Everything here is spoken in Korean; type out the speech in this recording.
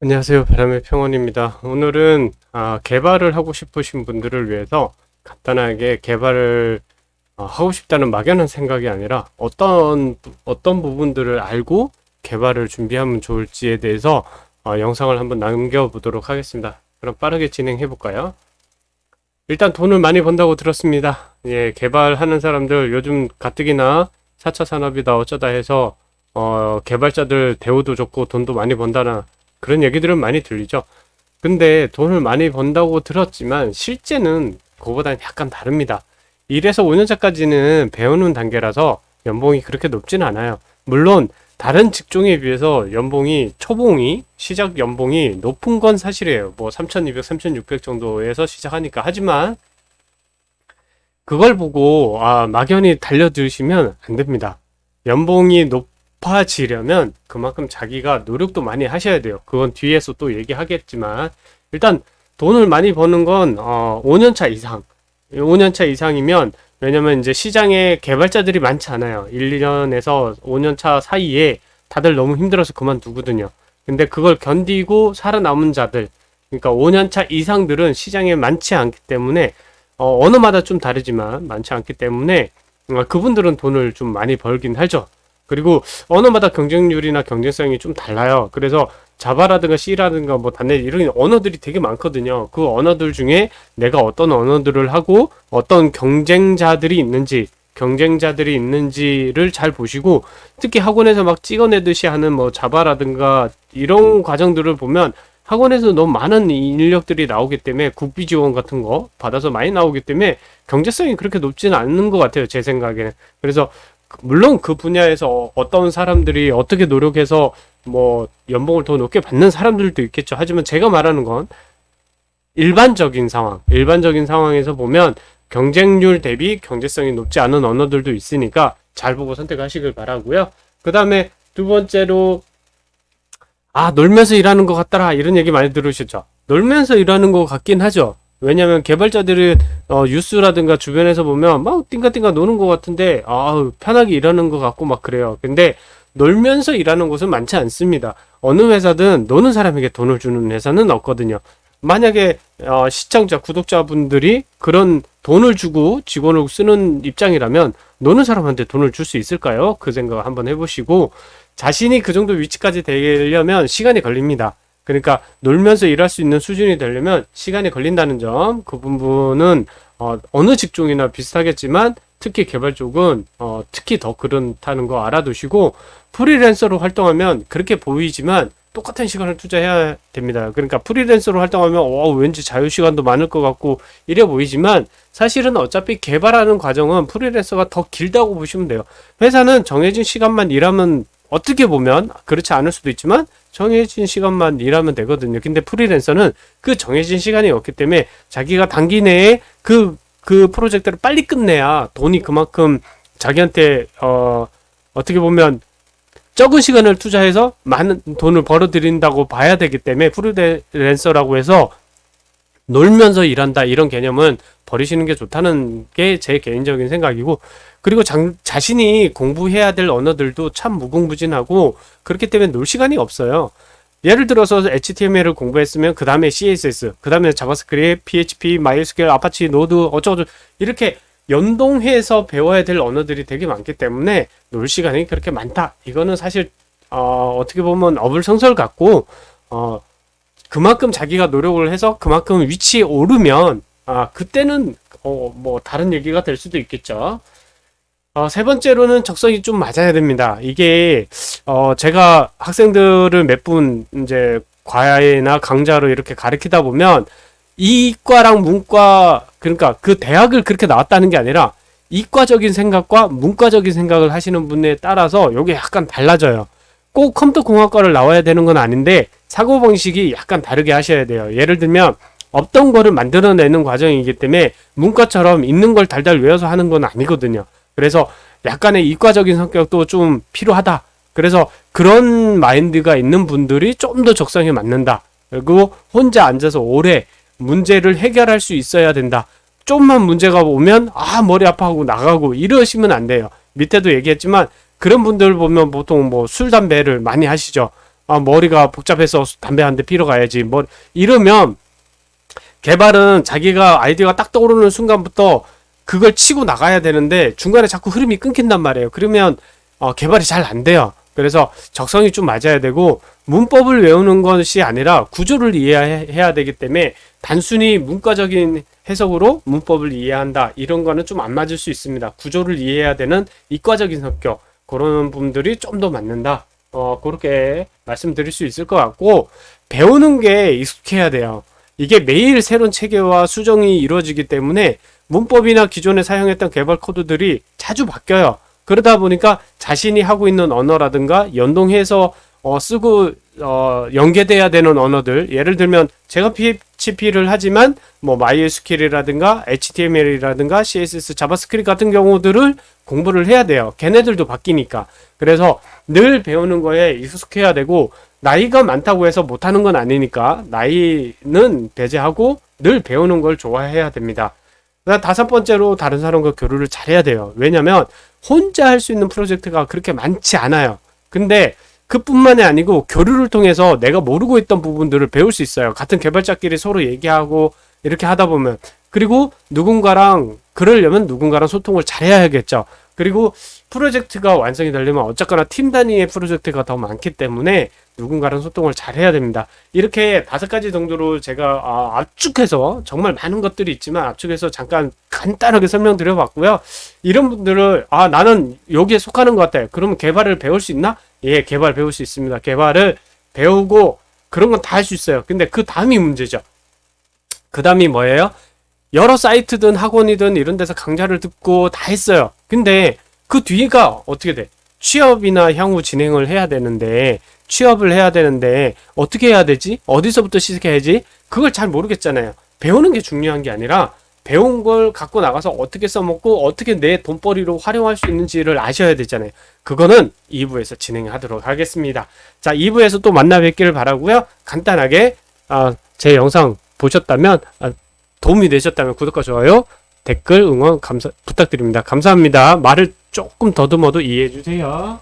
안녕하세요. 바람의 평원입니다. 오늘은 개발을 하고 싶으신 분들을 위해서 간단하게 개발을 하고 싶다는 막연한 생각이 아니라 어떤 부분들을 알고 개발을 준비하면 좋을지에 대해서 영상을 한번 남겨보도록 하겠습니다. 그럼 빠르게 진행해 볼까요? 일단 돈을 많이 번다고 들었습니다. 예, 개발하는 사람들 요즘 가뜩이나 4차 산업이다 어쩌다 해서 개발자들 대우도 좋고 돈도 많이 번다나 그런 얘기들은 많이 들리죠. 근데 돈을 많이 번다고 들었지만 실제는 그거보다는 약간 다릅니다. 1에서 5년차까지는 배우는 단계라서 연봉이 그렇게 높진 않아요. 물론 다른 직종에 비해서 초봉이 시작 연봉이 높은 건 사실이에요. 뭐 3,200, 3,600 정도에서 시작하니까. 하지만 그걸 보고 막연히 달려드시면 안 됩니다. 연봉이 높아지려면 그만큼 자기가 노력도 많이 하셔야 돼요. 그건 뒤에서 또 얘기하겠지만 일단 돈을 많이 버는 건 5년차 이상. 5년차 이상이면 왜냐면 이제 시장에 개발자들이 많지 않아요. 1년에서 5년차 사이에 다들 너무 힘들어서 그만두거든요. 근데 그걸 견디고 살아남은 자들, 그러니까 5년차 이상들은 시장에 많지 않기 때문에 언어마다 좀 다르지만 많지 않기 때문에 그분들은 돈을 좀 많이 벌긴 하죠. 그리고 언어마다 경쟁률이나 경쟁성이 좀 달라요. 그래서 자바라든가 C라든가 뭐 단넷 이런 언어들이 되게 많거든요. 그 언어들 중에 내가 어떤 언어들을 하고 어떤 경쟁자들이 있는지를 잘 보시고, 특히 학원에서 막 찍어내듯이 하는 뭐 자바라든가 이런 과정들을 보면 학원에서 너무 많은 인력들이 나오기 때문에 국비 지원 같은 거 받아서 많이 나오기 때문에 경제성이 그렇게 높지는 않는 것 같아요. 제 생각에는. 그래서 물론 그 분야에서 어떤 사람들이 어떻게 노력해서 뭐 연봉을 더 높게 받는 사람들도 있겠죠. 하지만 제가 말하는 건 일반적인 상황에서 보면 경쟁률 대비 경제성이 높지 않은 언어들도 있으니까 잘 보고 선택하시길 바라고요. 그 다음에 두 번째로 놀면서 일하는 것 같더라 이런 얘기 많이 들으셨죠. 놀면서 일하는 것 같긴 하죠. 왜냐면 개발자들은 뉴스라든가 주변에서 보면 막 띵가띵가 노는 것 같은데 편하게 일하는 것 같고 막 그래요. 근데 놀면서 일하는 곳은 많지 않습니다. 어느 회사든 노는 사람에게 돈을 주는 회사는 없거든요. 만약에 시청자, 구독자분들이 그런 돈을 주고 직원을 쓰는 입장이라면 노는 사람한테 돈을 줄 수 있을까요? 그 생각 한번 해보시고, 자신이 그 정도 위치까지 되려면 시간이 걸립니다. 그러니까 놀면서 일할 수 있는 수준이 되려면 시간이 걸린다는 점, 그 부분은 어느 직종이나 비슷하겠지만 특히 개발 쪽은 특히 더 그렇다는 거 알아두시고, 프리랜서로 활동하면 그렇게 보이지만 똑같은 시간을 투자해야 됩니다. 그러니까 프리랜서로 활동하면 왠지 자유시간도 많을 것 같고 이래 보이지만 사실은 어차피 개발하는 과정은 프리랜서가 더 길다고 보시면 돼요. 회사는 정해진 시간만 일하면, 어떻게 보면 그렇지 않을 수도 있지만 정해진 시간만 일하면 되거든요. 근데 프리랜서는 그 정해진 시간이 없기 때문에 자기가 단기 내에 그 프로젝트를 빨리 끝내야 돈이 그만큼 자기한테 어떻게 보면 적은 시간을 투자해서 많은 돈을 벌어들인다고 봐야 되기 때문에 프리랜서라고 해서 놀면서 일한다 이런 개념은 버리시는 게 좋다는 게 제 개인적인 생각이고, 그리고 자신이 공부해야 될 언어들도 참 무궁무진하고 그렇기 때문에 놀 시간이 없어요. 예를 들어서 HTML을 공부했으면 그 다음에 CSS, 그 다음에 자바스크립트, PHP, MySQL, 아파치, 노드 어쩌고저쩌고 이렇게 연동해서 배워야 될 언어들이 되게 많기 때문에 놀 시간이 그렇게 많다. 이거는 사실 어떻게 보면 어불성설 같고, 그만큼 자기가 노력을 해서 그만큼 위치에 오르면 그때는 뭐 다른 얘기가 될 수도 있겠죠. 세 번째로는 적성이 좀 맞아야 됩니다. 이게 제가 학생들을 몇 분 이제 과외나 강좌로 이렇게 가르치다 보면 이과랑 문과, 그러니까 그 대학을 그렇게 나왔다는 게 아니라 이과적인 생각과 문과적인 생각을 하시는 분에 따라서 이게 약간 달라져요. 꼭 컴퓨터공학과를 나와야 되는 건 아닌데 사고방식이 약간 다르게 하셔야 돼요. 예를 들면 없던 거를 만들어내는 과정이기 때문에 문과처럼 있는 걸 달달 외워서 하는 건 아니거든요. 그래서 약간의 이과적인 성격도 좀 필요하다. 그래서 그런 마인드가 있는 분들이 좀 더 적성에 맞는다. 그리고 혼자 앉아서 오래 문제를 해결할 수 있어야 된다. 좀만 문제가 오면 머리 아파하고 나가고 이러시면 안 돼요. 밑에도 얘기했지만 그런 분들 보면 보통 뭐 술, 담배를 많이 하시죠. 머리가 복잡해서 담배 한 대 피러 가야지. 뭐 이러면 개발은 자기가 아이디어가 딱 떠오르는 순간부터 그걸 치고 나가야 되는데 중간에 자꾸 흐름이 끊긴단 말이에요. 그러면 개발이 잘 안 돼요. 그래서 적성이 좀 맞아야 되고 문법을 외우는 것이 아니라 구조를 이해해야 되기 때문에 단순히 문과적인 해석으로 문법을 이해한다 이런 거는 좀 안 맞을 수 있습니다. 구조를 이해해야 되는 이과적인 성격 그런 분들이 좀 더 맞는다. 그렇게 말씀드릴 수 있을 것 같고 배우는 게 익숙해야 돼요. 이게 매일 새로운 체계와 수정이 이루어지기 때문에 문법이나 기존에 사용했던 개발 코드들이 자주 바뀌어요. 그러다 보니까 자신이 하고 있는 언어라든가 연동해서 쓰고 연계돼야 되는 언어들 예를 들면 제가 PHP를 하지만 뭐 MySQL이라든가 HTML이라든가 CSS, 자바스크립트 같은 경우들을 공부를 해야 돼요. 걔네들도 바뀌니까. 그래서 늘 배우는 거에 익숙해야 되고 나이가 많다고 해서 못하는 건 아니니까 나이는 배제하고 늘 배우는 걸 좋아해야 됩니다. 다섯 번째로 다른 사람과 교류를 잘해야 돼요. 왜냐면 혼자 할 수 있는 프로젝트가 그렇게 많지 않아요. 근데 그뿐만이 아니고 교류를 통해서 내가 모르고 있던 부분들을 배울 수 있어요. 같은 개발자끼리 서로 얘기하고 이렇게 하다 보면 그리고 그러려면 누군가랑 소통을 잘해야겠죠. 그리고 프로젝트가 완성이 되려면 어쨌거나 팀 단위의 프로젝트가 더 많기 때문에 누군가랑 소통을 잘 해야 됩니다. 이렇게 5가지 정도로 제가 압축해서 정말 많은 것들이 있지만 압축해서 잠깐 간단하게 설명드려 봤고요. 이런 분들을 나는 여기에 속하는 것 같아. 그러면 개발을 배울 수 있나? 예, 개발 배울 수 있습니다. 개발을 배우고 그런 건 다 할 수 있어요. 근데 그 다음이 문제죠. 그 다음이 뭐예요? 여러 사이트든 학원이든 이런 데서 강좌를 듣고 다 했어요. 근데 그 뒤가 어떻게 돼? 취업이나 향후 진행을 해야 되는데 취업을 해야 되는데 어떻게 해야 되지? 어디서부터 시작해야지? 그걸 잘 모르겠잖아요. 배우는 게 중요한 게 아니라 배운 걸 갖고 나가서 어떻게 써먹고 어떻게 내 돈벌이로 활용할 수 있는지를 아셔야 되잖아요. 그거는 2부에서 진행하도록 하겠습니다. 자, 2부에서 또 만나 뵙기를 바라고요. 간단하게 제 영상 보셨다면 도움이 되셨다면 구독과 좋아요, 댓글, 응원 부탁드립니다. 감사합니다. 말을 조금 더듬어도 이해해 주세요.